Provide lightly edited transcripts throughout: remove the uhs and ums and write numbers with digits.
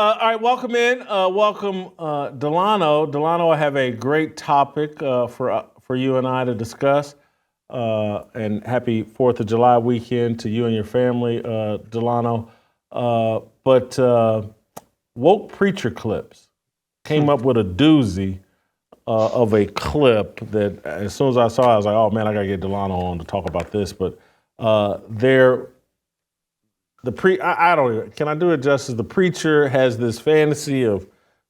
All right, welcome in. Welcome, Delano. Delano, I have a great topic for you and I to discuss. And happy 4th of July weekend to you and your family, Delano. But woke preacher clips came up with a doozy of a clip that as soon as I saw it, I was like, oh man, I gotta get Delano on to talk about this. But I don't even, can I do it justice? The preacher has this fantasy of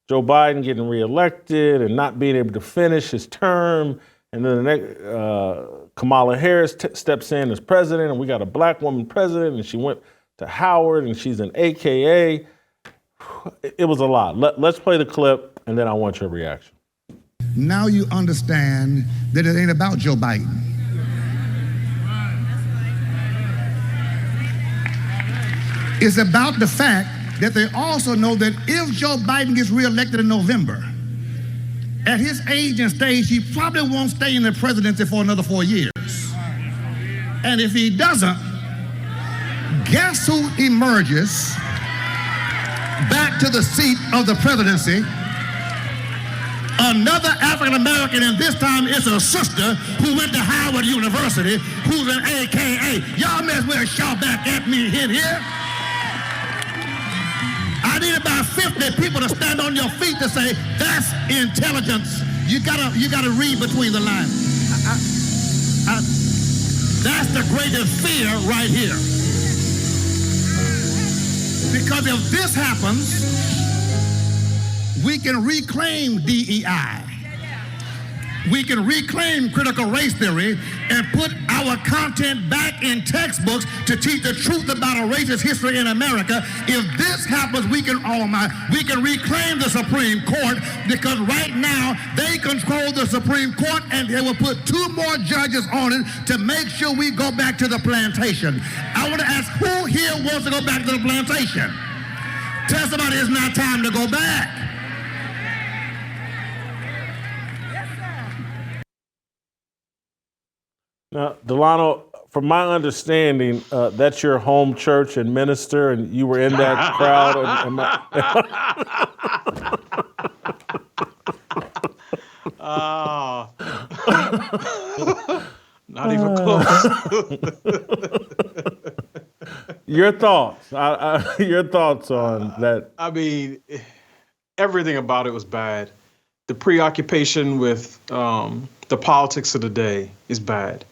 Joe Biden getting reelected and not being able to finish his term. And then the next, Kamala Harris steps in as president, and we got a black woman president, and she went to Howard, and she's an AKA. It was a lot. Let's play the clip, and then I want your reaction. Now you understand that it ain't about Joe Biden. It's about the fact that they also know that if Joe Biden gets reelected in November, at his age and stage, he probably won't stay in the presidency for another 4 years. And if he doesn't, guess who emerges back to the seat of the presidency? Another African American, and this time it's a sister who went to Howard University, who's an AKA. Y'all may as well shout back at me in here. I need about 50 people to stand on your feet to say, that's intelligence. You gotta read between the lines. That's the greatest fear right here. Because if this happens, we can reclaim DEI. We can reclaim critical race theory and put our content back in textbooks to teach the truth about a racist history in America. If this happens, we can reclaim the Supreme Court, because right now they control the Supreme Court, and they will put 2 more judges on it to make sure we go back to the plantation. I want to ask, who here wants to go back to the plantation? Tell somebody it's not time to go back. Now, Delano, from my understanding, that's your home church and minister, and you were in that crowd. Not even close. Your thoughts? Your thoughts on that? I mean, everything about it was bad. The preoccupation with the politics of the day is bad.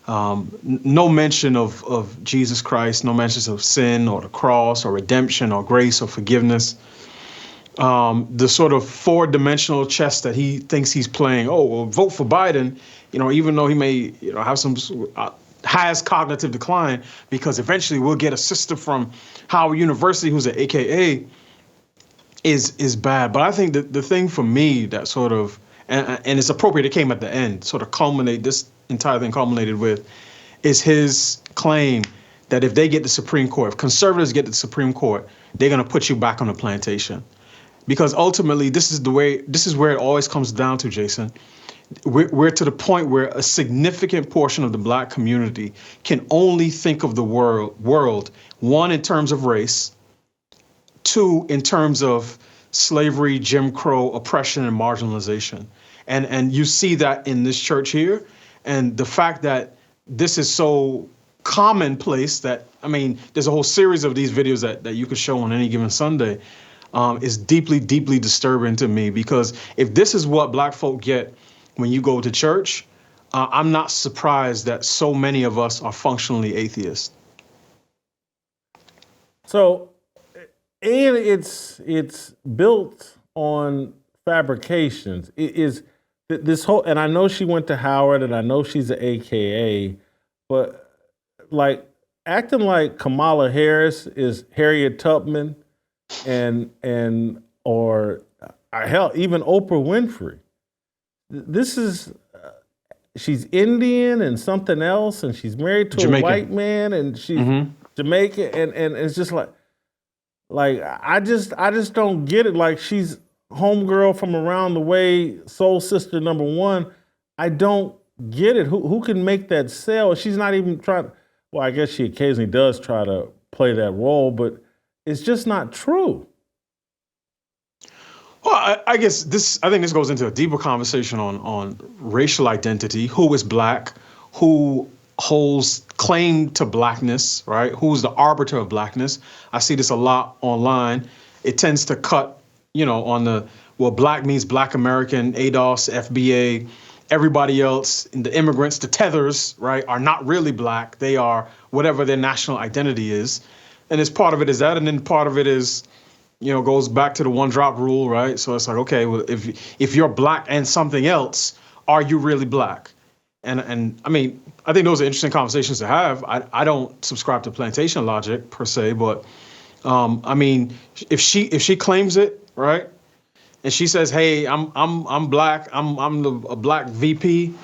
No mention of Jesus Christ, no mentions of sin or the cross or redemption or grace or forgiveness. The sort of 4-dimensional chess that he thinks he's playing. Oh, well, vote for Biden, even though he may, have some highest cognitive decline, because eventually we'll get a sister from Howard University who's an AKA is bad. But I think that the thing for me that sort of, and it's appropriate, it came at the end, sort of this entire thing culminated with, is his claim that if they get the Supreme Court, if conservatives get the Supreme Court, they're going to put you back on the plantation. Because ultimately, this is where it always comes down to, Jason. We're to the point where a significant portion of the black community can only think of the world, 1, in terms of race, 2, in terms of slavery, Jim Crow, oppression, and marginalization. And you see that in this church here. And the fact that this is so commonplace that, there's a whole series of these videos that you could show on any given Sunday, is deeply, deeply disturbing to me. Because if this is what black folk get when you go to church, I'm not surprised that so many of us are functionally atheists. So, and it's built on fabrications. It is this whole, and I know she went to Howard, and I know she's an AKA, but like acting like Kamala Harris is Harriet Tubman, or hell, even Oprah Winfrey. This is she's Indian and something else, and she's married to Jamaican. A white man, and she's Jamaican, and it's just like I just don't get it. Like, she's homegirl from around the way, soul sister number 1. I don't get it. Who can make that sell? She's not even trying. Well, I guess she occasionally does try to play that role, but it's just not true. Well, I guess I think this goes into a deeper conversation on racial identity. Who is black? Who holds claim to blackness, right? Who's the arbiter of blackness? I see this a lot online. It tends to cut, on black means black American, ADOS, FBA, everybody else, and the immigrants, the tethers, right, are not really black. They are whatever their national identity is. And as part of it is that, and then part of it is, goes back to the one drop rule, right? So it's like, okay, well, if you're black and something else, are you really black? And I mean, I think those are interesting conversations to have. I don't subscribe to plantation logic per se, but I mean, if she claims it, right, and she says, hey, I'm black, I'm a black VP,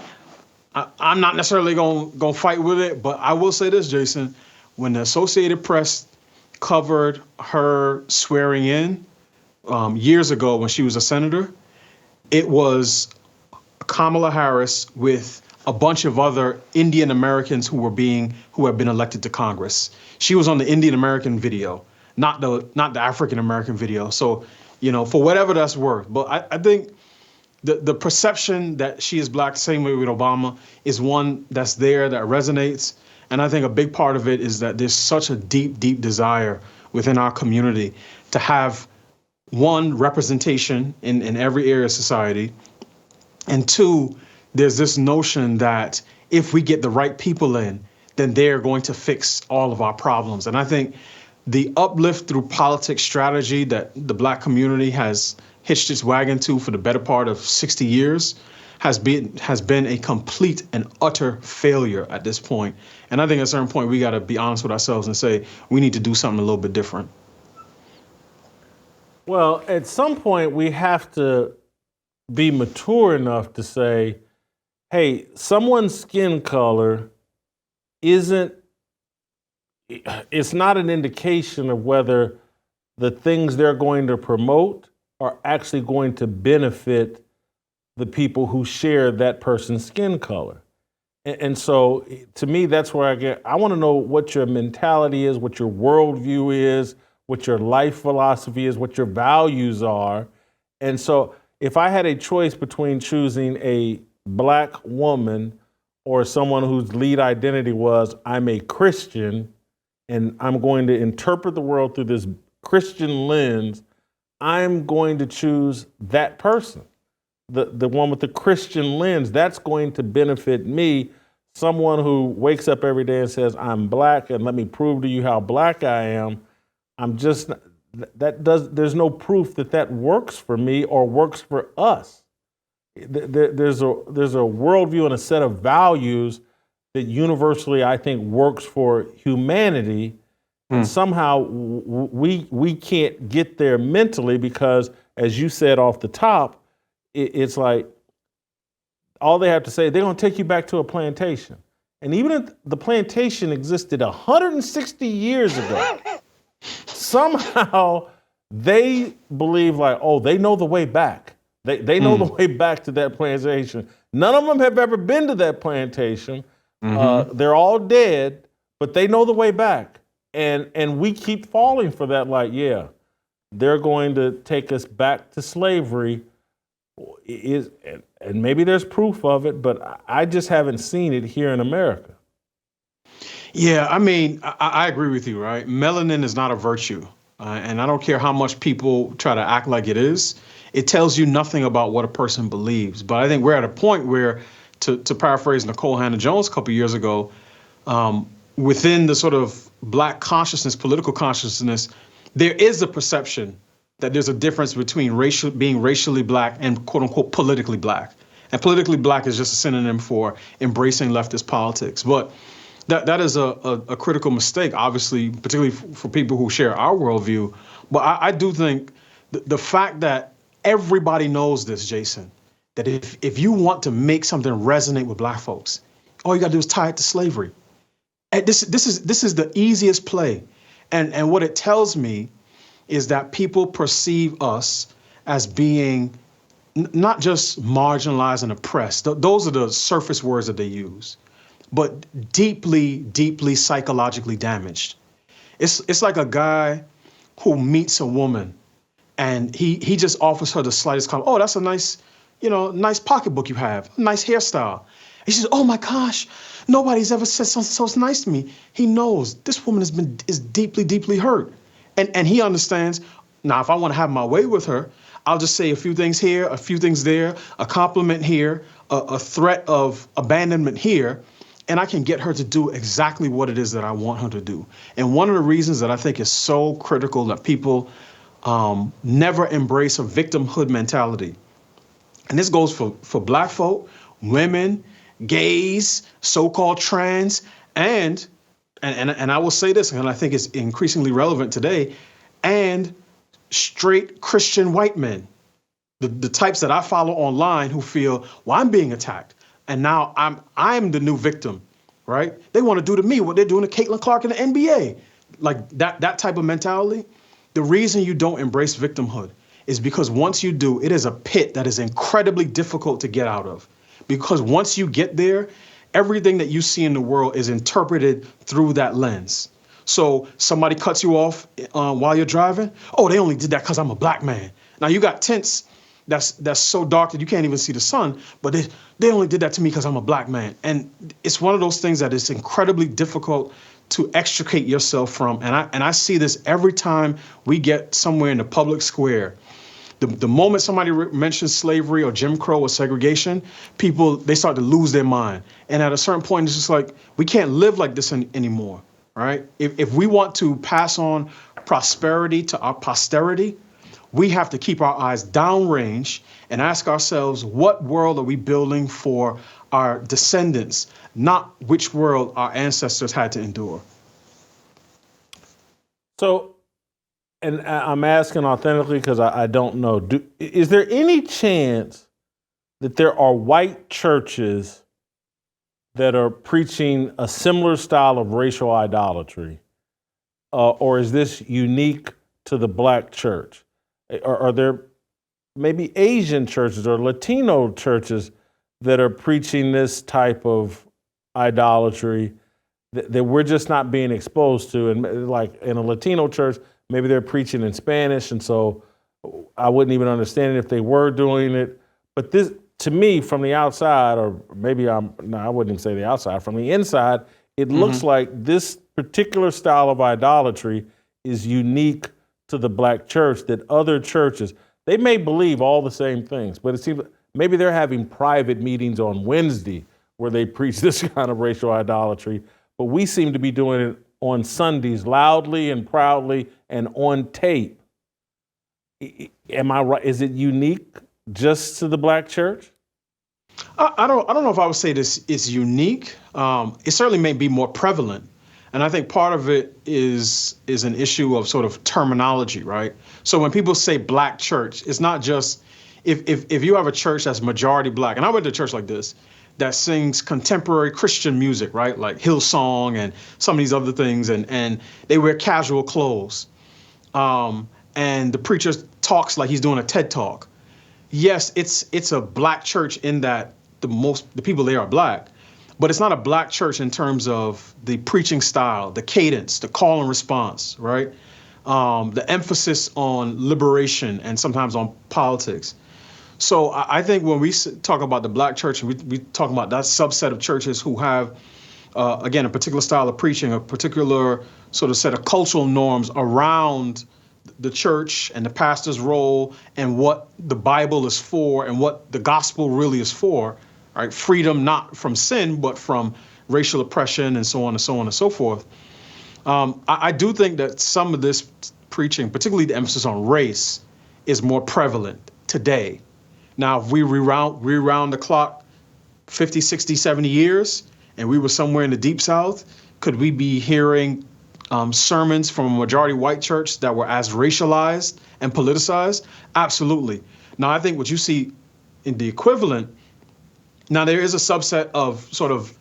I'm not necessarily gonna fight with it, but I will say this, Jason, when the Associated Press covered her swearing in years ago when she was a senator, it was Kamala Harris with a bunch of other Indian Americans who have been elected to Congress. She was on the Indian American video, not the African American video. So, for whatever that's worth. But I think the perception that she is black, same way with Obama, is one that's there, that resonates. And I think a big part of it is that there's such a deep, deep desire within our community to have, one, representation in every area of society, and two, there's this notion that if we get the right people in, then they're going to fix all of our problems. And I think the uplift through politics strategy that the black community has hitched its wagon to for the better part of 60 years has been a complete and utter failure at this point. And I think at a certain point, we got to be honest with ourselves and say, we need to do something a little bit different. Well, at some point, we have to be mature enough to say, hey, someone's skin color it's not an indication of whether the things they're going to promote are actually going to benefit the people who share that person's skin color. And so to me, that's where I want to know what your mentality is, what your worldview is, what your life philosophy is, what your values are. And so if I had a choice between choosing a black woman or someone whose lead identity was, I'm a Christian and I'm going to interpret the world through this Christian lens, I'm going to choose that person. The one with the Christian lens, that's going to benefit me. Someone who wakes up every day and says, I'm black and let me prove to you how black I am. There's no proof that works for me or works for us. There's a worldview and a set of values that universally I think works for humanity. And somehow we can't get there mentally because, as you said off the top, it's like all they have to say, they're going to take you back to a plantation. And even if the plantation existed 160 years ago, somehow they believe like, oh, they know the way back. They know the way back to that plantation. None of them have ever been to that plantation. They're all dead, but they know the way back. And we keep falling for that, like, yeah, they're going to take us back to slavery. And maybe there's proof of it, but I just haven't seen it here in America. Yeah, I mean, I agree with you, right? Melanin is not a virtue. And I don't care how much people try to act like it is. It tells you nothing about what a person believes. But I think we're at a point where, to paraphrase Nicole Hannah-Jones a couple years ago, within the sort of black consciousness, political consciousness, there is a perception that there's a difference between being racially black and quote unquote politically black. And politically black is just a synonym for embracing leftist politics. But that is a critical mistake, obviously, particularly for people who share our worldview. But I do think the fact that everybody knows this, Jason, that if you want to make something resonate with black folks, all you got to do is tie it to slavery. And this is the easiest play. And what it tells me is that people perceive us as being not just marginalized and oppressed. Those are the surface words that they use, but deeply, deeply psychologically damaged. It's like a guy who meets a woman And he just offers her the slightest comment. Oh, that's a nice, nice pocketbook you have, nice hairstyle. And she says, oh my gosh, nobody's ever said something so nice to me. He knows this woman is deeply, deeply hurt. And he understands, now if I want to have my way with her, I'll just say a few things here, a few things there, a compliment here, a threat of abandonment here, and I can get her to do exactly what it is that I want her to do. And one of the reasons that I think is so critical that people never embrace a victimhood mentality. And this goes for black folk, women, gays, so-called trans, and I will say this, and I think it's increasingly relevant today, and straight Christian white men, the types that I follow online who feel, well, I'm being attacked, and now I'm the new victim, right? They want to do to me what they're doing to Caitlin Clark in the NBA, like that type of mentality. The reason you don't embrace victimhood is because once you do, it is a pit that is incredibly difficult to get out of. Because once you get there, everything that you see in the world is interpreted through that lens. So somebody cuts you off while you're driving. Oh, they only did that because I'm a black man. Now you got tents that's so dark that you can't even see the sun, but they only did that to me because I'm a black man. And it's one of those things that is incredibly difficult to extricate yourself from. And I see this every time we get somewhere in the public square. The moment somebody mentions slavery or Jim Crow or segregation, people, they start to lose their mind. And at a certain point, it's just like, we can't live like this anymore, right? If we want to pass on prosperity to our posterity, we have to keep our eyes downrange and ask ourselves, what world are we building for our descendants, not which world our ancestors had to endure. So, and I'm asking authentically because I don't know, is there any chance that there are white churches that are preaching a similar style of racial idolatry? Or is this unique to the black church? Are there maybe Asian churches or Latino churches that are preaching this type of idolatry that we're just not being exposed to? And like in a Latino church, maybe they're preaching in Spanish, and so I wouldn't even understand it if they were doing it. But this, to me, from the outside, or maybe I wouldn't even say the outside, from the inside, it looks like this particular style of idolatry is unique to the black church, that other churches, they may believe all the same things, but it seems maybe they're having private meetings on Wednesday where they preach this kind of racial idolatry, but we seem to be doing it on Sundays loudly and proudly and on tape. Am I right? Is it unique just to the black church? I don't know if I would say this is unique. It certainly may be more prevalent. And I think part of it is an issue of sort of terminology, right? So when people say black church, it's not just if you have a church that's majority black, and I went to a church like this that sings contemporary Christian music, right? Like Hillsong and some of these other things, and they wear casual clothes. And the preacher talks like he's doing a TED Talk. Yes, it's a black church in that the people there are black, but it's not a black church in terms of the preaching style, the cadence, the call and response, right? The emphasis on liberation and sometimes on politics. So I think when we talk about the black church, we talk about that subset of churches who have, again, a particular style of preaching, a particular sort of set of cultural norms around the church and the pastor's role and what the Bible is for and what the gospel really is for, right? Freedom not from sin, but from racial oppression and so on and so on and so forth. I do think that some of this preaching, particularly the emphasis on race, is more prevalent today. Now, if we reround the clock 50, 60, 70 years, and we were somewhere in the Deep South, could we be hearing sermons from a majority white church that were as racialized and politicized? Absolutely. Now, I think what you see in the equivalent, now there is a subset of sort of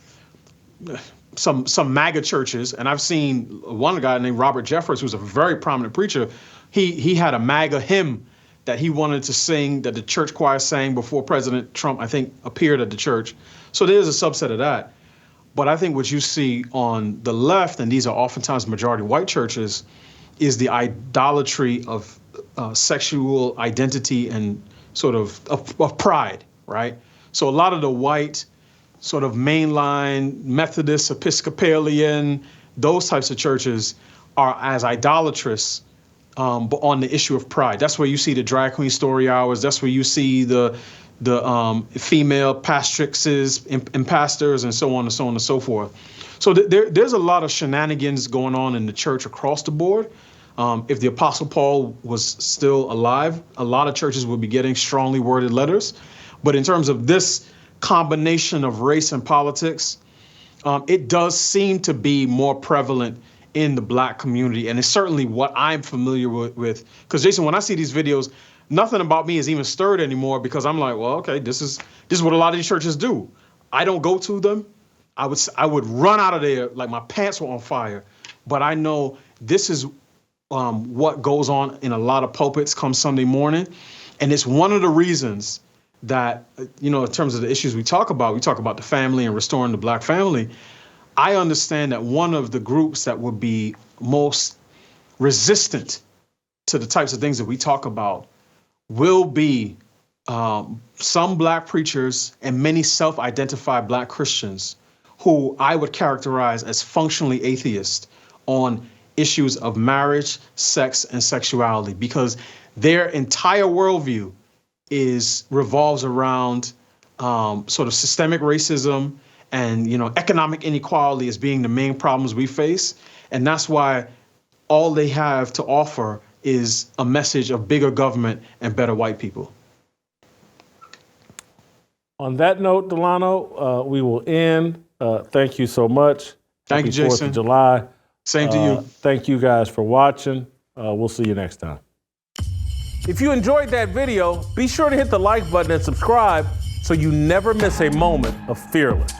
some MAGA churches, and I've seen one guy named Robert Jeffers, who's a very prominent preacher. He had a MAGA hymn that he wanted to sing, that the church choir sang before President Trump, I think, appeared at the church. So there's a subset of that. But I think what you see on the left, and these are oftentimes majority white churches, is the idolatry of sexual identity and sort of pride, right? So a lot of the white sort of mainline Methodist, Episcopalian, those types of churches are as idolatrous but on the issue of pride. That's where you see the drag queen story hours. That's where you see the female pastrixes and pastors and so on and so on and so forth. So there's a lot of shenanigans going on in the church across the board. If the Apostle Paul was still alive, a lot of churches would be getting strongly worded letters. But in terms of this combination of race and politics, it does seem to be more prevalent in the Black community. And it's certainly what I'm familiar with. Because Jason, when I see these videos, nothing about me is even stirred anymore, because I'm like, well, okay, this is what a lot of these churches do. I don't go to them. I would run out of there like my pants were on fire. But I know this is what goes on in a lot of pulpits come Sunday morning. And it's one of the reasons that, in terms of the issues we talk about the family and restoring the Black family. I understand that one of the groups that would be most resistant to the types of things that we talk about will be some Black preachers and many self-identified Black Christians who I would characterize as functionally atheist on issues of marriage, sex, and sexuality, because their entire worldview revolves around sort of systemic racism and economic inequality as being the main problems we face. And that's why all they have to offer is a message of bigger government and better white people. On that note, Delano, we will end. Thank you so much. Thank you, Jason. 4th of July. Same to you. Thank you guys for watching. We'll see you next time. If you enjoyed that video, be sure to hit the like button and subscribe so you never miss a moment of Fearless.